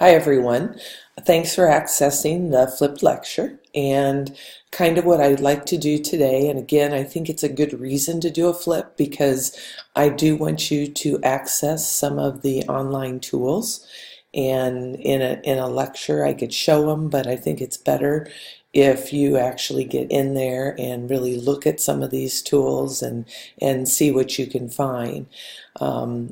Hi everyone. Thanks for accessing the flipped lecture and kind of what I'd like to do today. And again, I think it's a good reason to do a flip because I do want you to access some of the online tools. And in a lecture, I could show them, but I think it's better if you actually get in there and really look at some of these tools and see what you can find.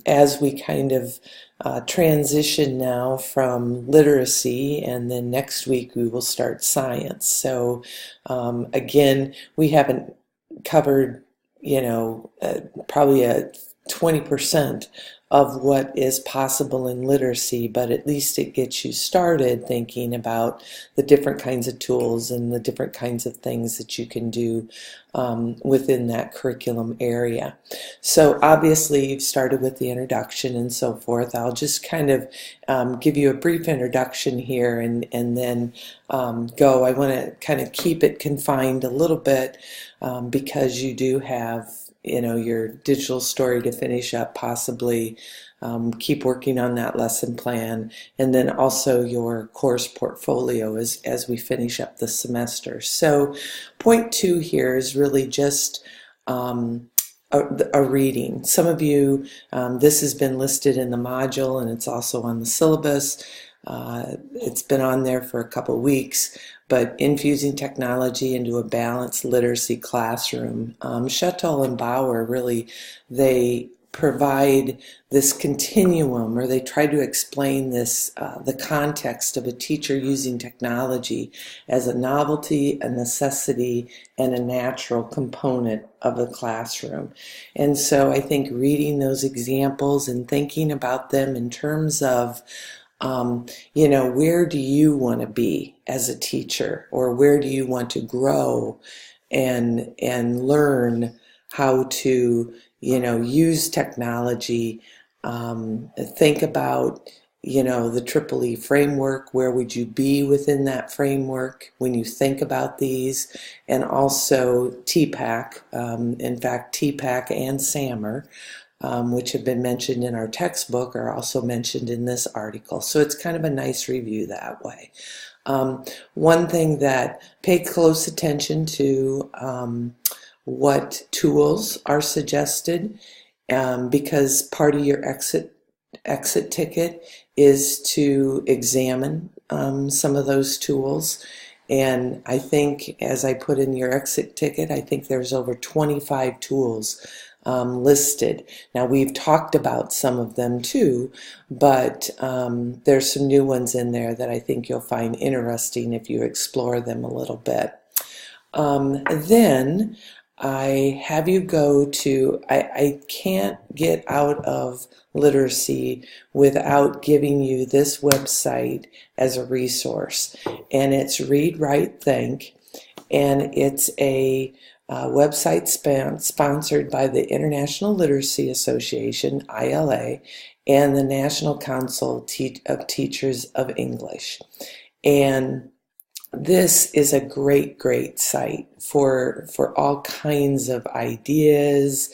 As we kind of transition now from literacy, and then next week we will start science. So again, we haven't covered, probably a 20% of what is possible in literacy, but at least it gets you started thinking about the different kinds of tools and the different kinds of things that you can do within that curriculum area. So obviously you've started with the introduction and so forth. I'll just kind of give you a brief introduction here and then go. I want to kind of keep it confined a little bit because you do have your digital story to finish up, possibly keep working on that lesson plan, and then also your course portfolio as we finish up the semester. So point 2 here is really just a reading. Some of you, this has been listed in the module and it's also on the syllabus. It's been on there for a couple weeks, but infusing technology into a balanced literacy classroom. Shuttle and Bauer really, they provide this continuum, or they try to explain this, the context of a teacher using technology as a novelty, a necessity, and a natural component of the classroom. And so I think reading those examples and thinking about them in terms of where do you want to be as a teacher, or where do you want to grow and learn how to, use technology. Think about, the Triple E framework. Where would you be within that framework when you think about these? And also TPAC. In fact, TPAC and SAMR, which have been mentioned in our textbook, are also mentioned in this article. So it's kind of a nice review that way. One thing that pay close attention to what tools are suggested, because part of your exit ticket is to examine some of those tools. And I think, as I put in your exit ticket, I think there's over 25 tools listed. Now, we've talked about some of them too, but there's some new ones in there that I think you'll find interesting if you explore them a little bit. Then I have you go to, I can't get out of literacy without giving you this website as a resource. And it's Read, Write, Think. And it's a website sponsored by the International Literacy Association, ILA, and the National Council of Teachers of English. And this is a great site for all kinds of ideas,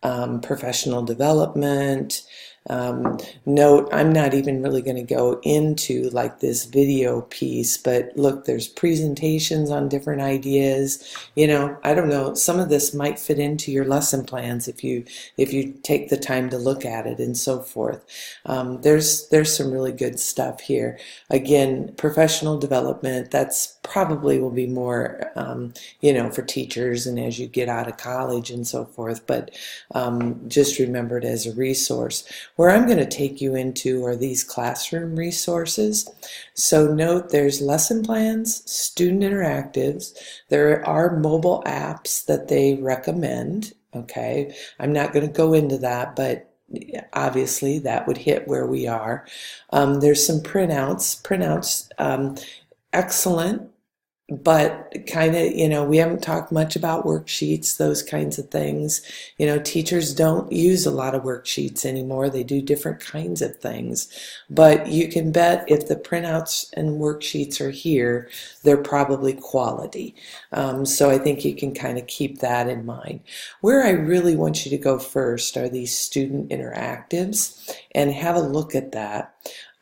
professional development. Note, I'm not even really going to go into like this video piece, but look, there's presentations on different ideas. I don't know, some of this might fit into your lesson plans if you take the time to look at it and so forth. There's some really good stuff here. Again, professional development, that's probably will be more for teachers and as you get out of college and so forth, but just remember it as a resource. Where I'm going to take you into are these classroom resources. So note, there's lesson plans, student interactives. There are mobile apps that they recommend. Okay, I'm not going to go into that, but obviously that would hit where we are. There's some printouts, excellent. But kind of, we haven't talked much about worksheets, those kinds of things. Teachers don't use a lot of worksheets anymore. They do different kinds of things. But you can bet if the printouts and worksheets are here, they're probably quality. So I think you can kind of keep that in mind. Where I really want you to go first are these student interactives, and have a look at that.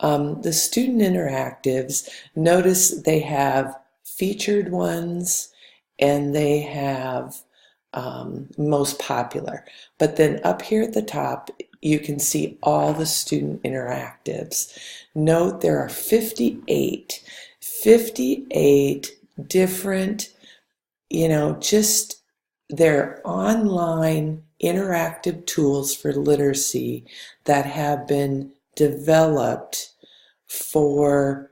The student interactives, notice they have featured ones and they have most popular. But then up here at the top, you can see all the student interactives. Note there are 58 different, just they're online interactive tools for literacy that have been developed for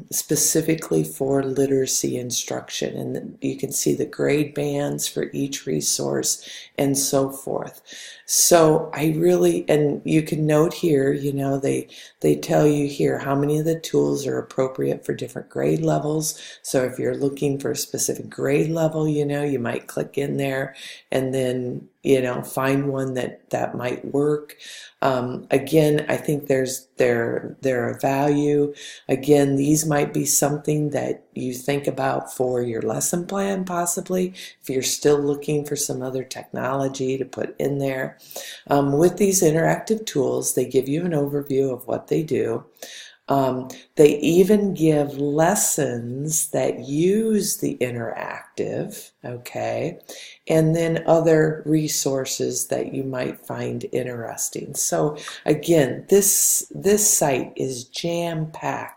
specifically for literacy instruction, and you can see the grade bands for each resource and so forth. So and you can note here, they tell you here how many of the tools are appropriate for different grade levels. So if you're looking for a specific grade level, you might click in there and then find one that might work. Again, I think they're a value. Again, these might be something that you think about for your lesson plan, possibly, if you're still looking for some other technology to put in there. With these interactive tools, they give you an overview of what they do. They even give lessons that use the interactive, okay, and then other resources that you might find interesting. So again, this site is jam-packed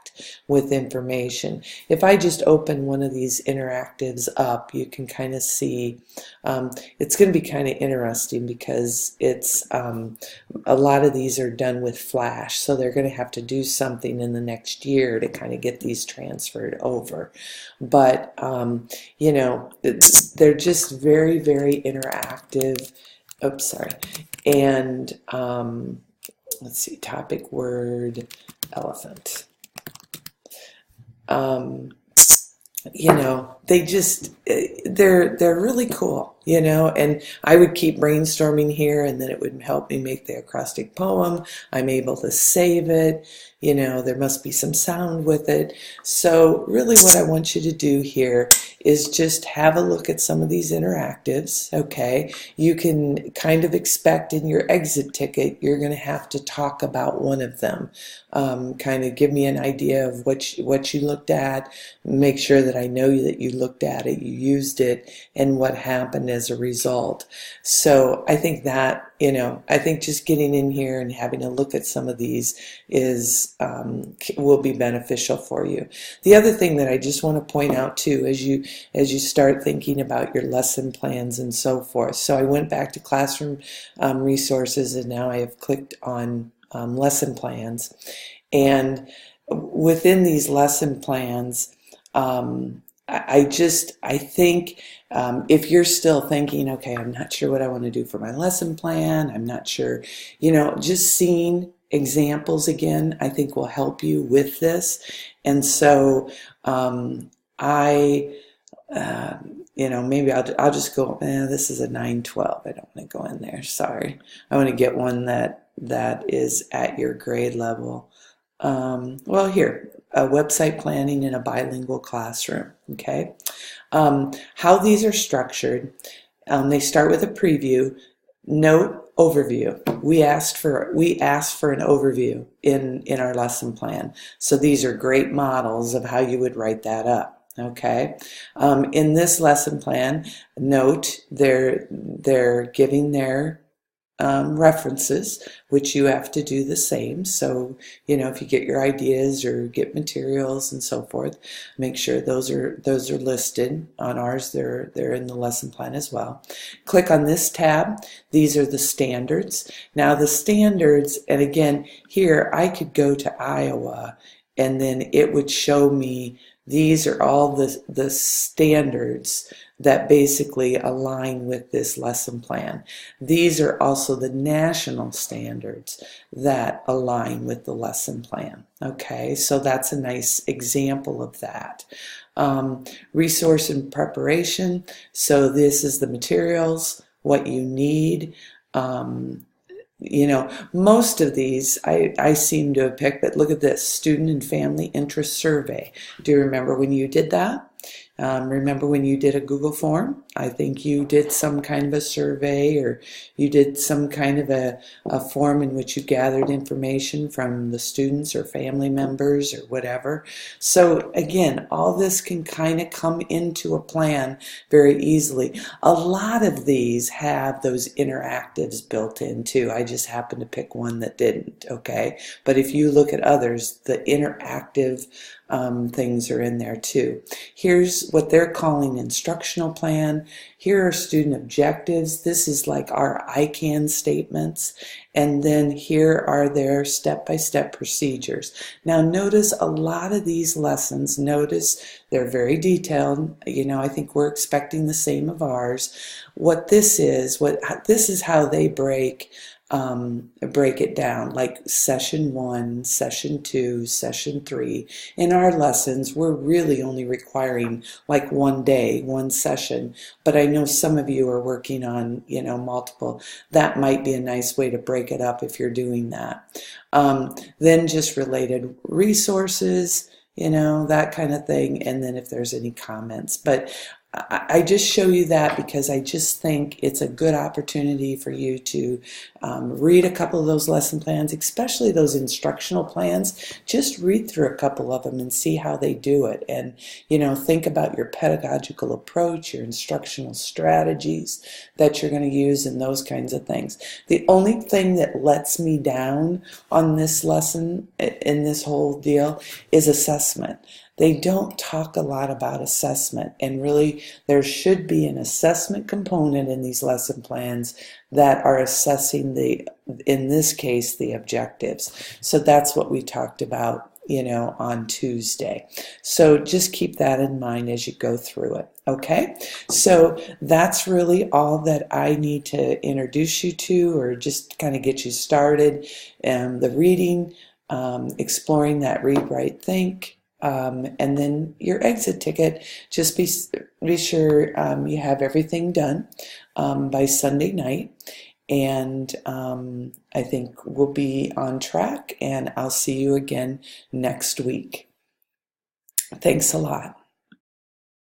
with information. If I just open one of these interactives up, you can kind of see, it's going to be kind of interesting because it's a lot of these are done with Flash, so they're going to have to do something in the next year to kind of get these transferred over. But they're just very, very interactive. Oops, sorry. And let's see, topic word, elephant. They're really cool, and I would keep brainstorming here, and then it would help me make the acrostic poem. I'm able to save it. There must be some sound with it. So really what I want you to do here is just have a look at some of these interactives, okay? You can kind of expect in your exit ticket, you're going to have to talk about one of them. Kind of give me an idea of what you looked at, make sure that I know that you looked at it, you used it, and what happened as a result. So I think that, I think just getting in here and having a look at some of these will be beneficial for you. The other thing that I just want to point out too, as you start thinking about your lesson plans and so forth. So I went back to classroom resources, and now I have clicked on lesson plans. And within these lesson plans, I think if you're still thinking, okay, I'm not sure what I want to do for my lesson plan, I'm not sure, just seeing examples again, I think will help you with this. And so maybe I'll just go, this is a 912. I don't want to go in there. Sorry. I want to get one that is at your grade level. Well, here, website planning in a bilingual classroom. Okay. How these are structured, they start with a preview. Note overview. We asked for an overview in our lesson plan. So these are great models of how you would write that up. Okay. In this lesson plan, note they're giving their references, which you have to do the same. So, if you get your ideas or get materials and so forth, make sure those are listed. On ours, they're in the lesson plan as well. Click on this tab. These are the standards. Now the standards, and again, here I could go to Iowa, and then it would show me these are all the standards that basically align with this lesson plan. These are also the national standards that align with the lesson plan. Okay, so that's a nice example of that. Resource and preparation. So this is the materials, what you need. Most of these I seem to have picked, but look at this, student and family interest survey. Do you remember when you did that? Remember when you did a Google form? I think you did some kind of a survey, or you did some kind of a form in which you gathered information from the students or family members or whatever. So again, all this can kind of come into a plan very easily. A lot of these have those interactives built in too. I just happened to pick one that didn't, okay? But if you look at others, the interactive things are in there too. Here's what they're calling instructional plan. Here are student objectives. This is like our I can statements. And then here are their step-by-step procedures. Now notice a lot of these lessons, notice they're very detailed. You know, I think we're expecting the same of ours. What this is how they break it down, like session 1, session 2, session 3. In our lessons, we're really only requiring like one day, one session, but I know some of you are working on, you know, multiple. That might be a nice way to break it up if you're doing that. Then just related resources, you know, that kind of thing, and then if there's any comments. But I just show you that because I just think it's a good opportunity for you to read a couple of those lesson plans, especially those instructional plans. Just read through a couple of them and see how they do it. And, you know, think about your pedagogical approach, your instructional strategies that you're going to use, and those kinds of things. The only thing that lets me down on this lesson, in this whole deal, is assessment. They don't talk a lot about assessment, and really there should be an assessment component in these lesson plans that are assessing in this case, the objectives. So that's what we talked about, you know, on Tuesday. So just keep that in mind as you go through it. Okay, so that's really all that I need to introduce you to, or just kind of get you started. The reading, exploring that read, write, think. And then your exit ticket, just be sure you have everything done by Sunday night, and I think we'll be on track, and I'll see you again next week. Thanks a lot.